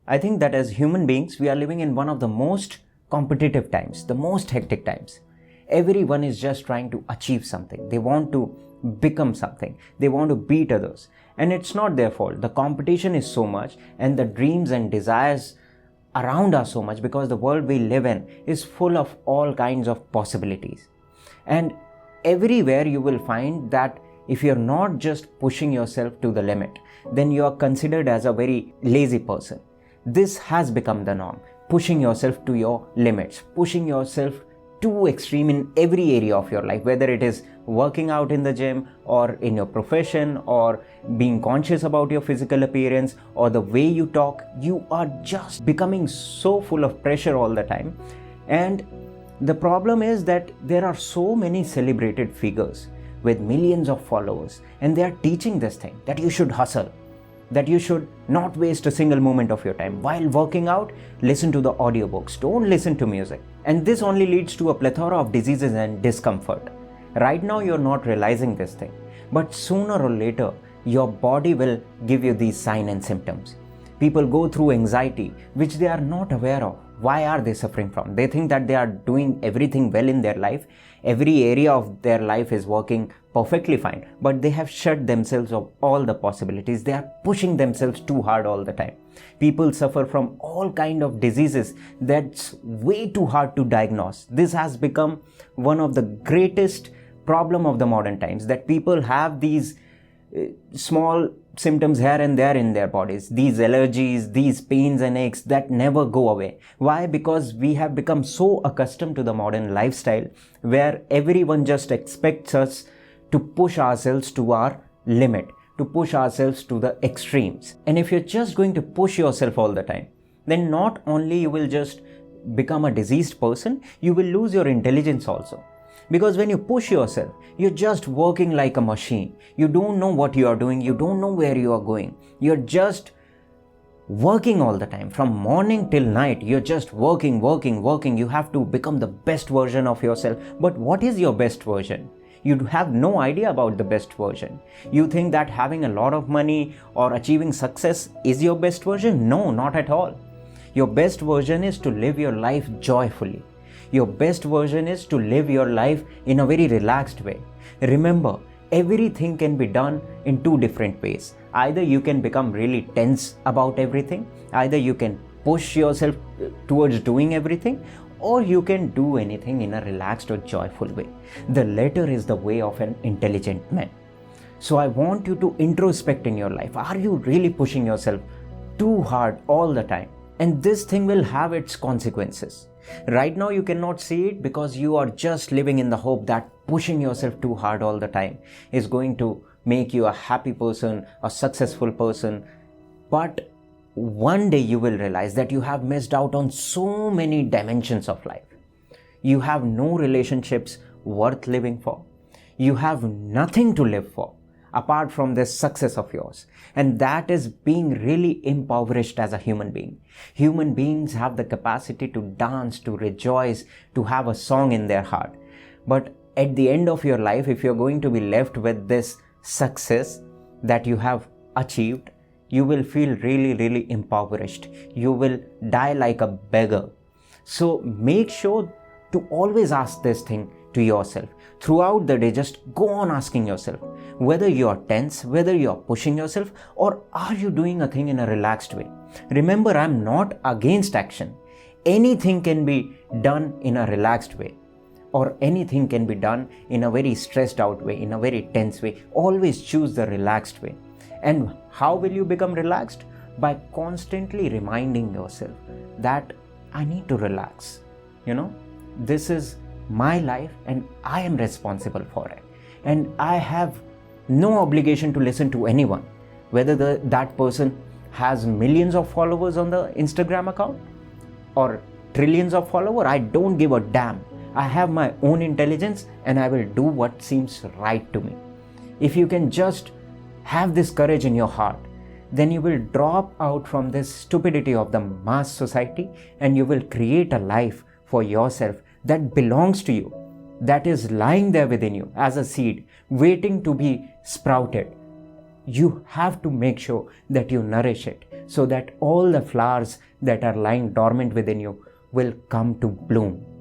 I think that as human beings, we are living in one of the most competitive times, the most hectic times. Everyone is just trying to achieve something. They want to become something. They want to beat others. And it's not their fault. The competition is so much, and the dreams and desires around us so much, because the world we live in is full of all kinds of possibilities. And everywhere you will find that if you're not just pushing yourself to the limit, then you are considered as a very lazy person. This has become the norm. Pushing yourself to your limits, pushing yourself too extreme in every area of your life, whether it is working out in the gym or in your profession or being conscious about your physical appearance or the way you talk. You are just becoming so full of pressure all the time. And the problem is that there are so many celebrated figures with millions of followers, and they are teaching this thing that you should hustle, that you should not waste a single moment of your time. While working out, listen to the audiobooks, don't listen to music. And this only leads to a plethora of diseases and discomfort. Right now you're not realizing this thing, but sooner or later your body will give you these signs and symptoms. People go through anxiety which they are not aware of. Why are they suffering from? They think that they are doing everything well in their life. Every area of their life is working perfectly fine, but they have shut themselves of all the possibilities. They are pushing themselves too hard all the time. People suffer from all kind of diseases that's way too hard to diagnose. This has become one of the greatest problem of the modern times, that people have these small symptoms here and there in their bodies, these allergies, these pains and aches that never go away. Why? Because we have become so accustomed to the modern lifestyle where everyone just expects us to push ourselves to our limit, to push ourselves to the extremes. And if you're just going to push yourself all the time, then not only you will just become a diseased person, you will lose your intelligence also. Because when you push yourself, you're just working like a machine. You don't know what you are doing. You don't know where you are going. You're just working all the time. From morning till night, you're just working. You have to become the best version of yourself. But what is your best version? You have no idea about the best version. You think that having a lot of money or achieving success is your best version? No, not at all. Your best version is to live your life joyfully. Your best version is to live your life in a very relaxed way. Remember, everything can be done in two different ways. Either you can become really tense about everything, either you can push yourself towards doing everything, or you can do anything in a relaxed or joyful way. The latter is the way of an intelligent man. So I want you to introspect in your life. Are you really pushing yourself too hard all the time? And this thing will have its consequences. Right now you cannot see it because you are just living in the hope that pushing yourself too hard all the time is going to make you a happy person, a successful person. But one day you will realize that you have missed out on so many dimensions of life. You have no relationships worth living for. You have nothing to live for apart from this success of yours. And that is being really impoverished as a human being. Human beings have the capacity to dance, to rejoice, to have a song in their heart. But at the end of your life, if you're going to be left with this success that you have achieved, you will feel really impoverished. You will die like a beggar. So make sure to always ask this thing to yourself. Throughout the day, just go on asking yourself whether you are tense, whether you are pushing yourself, or are you doing a thing in a relaxed way. Remember, I'm not against action. Anything can be done in a relaxed way, or anything can be done in a very stressed out way, in a very tense way. Always choose the relaxed way. And how will you become relaxed? By constantly reminding yourself that I need to relax. This is my life and I am responsible for it. And I have no obligation to listen to anyone. Whether that person has millions of followers on the Instagram account or trillions of followers, I don't give a damn. I have my own intelligence and I will do what seems right to me. If you can just have this courage in your heart, then you will drop out from this stupidity of the mass society and you will create a life for yourself that belongs to you, that is lying there within you as a seed, waiting to be sprouted. You have to make sure that you nourish it. so that all the flowers that are lying dormant within you will come to bloom.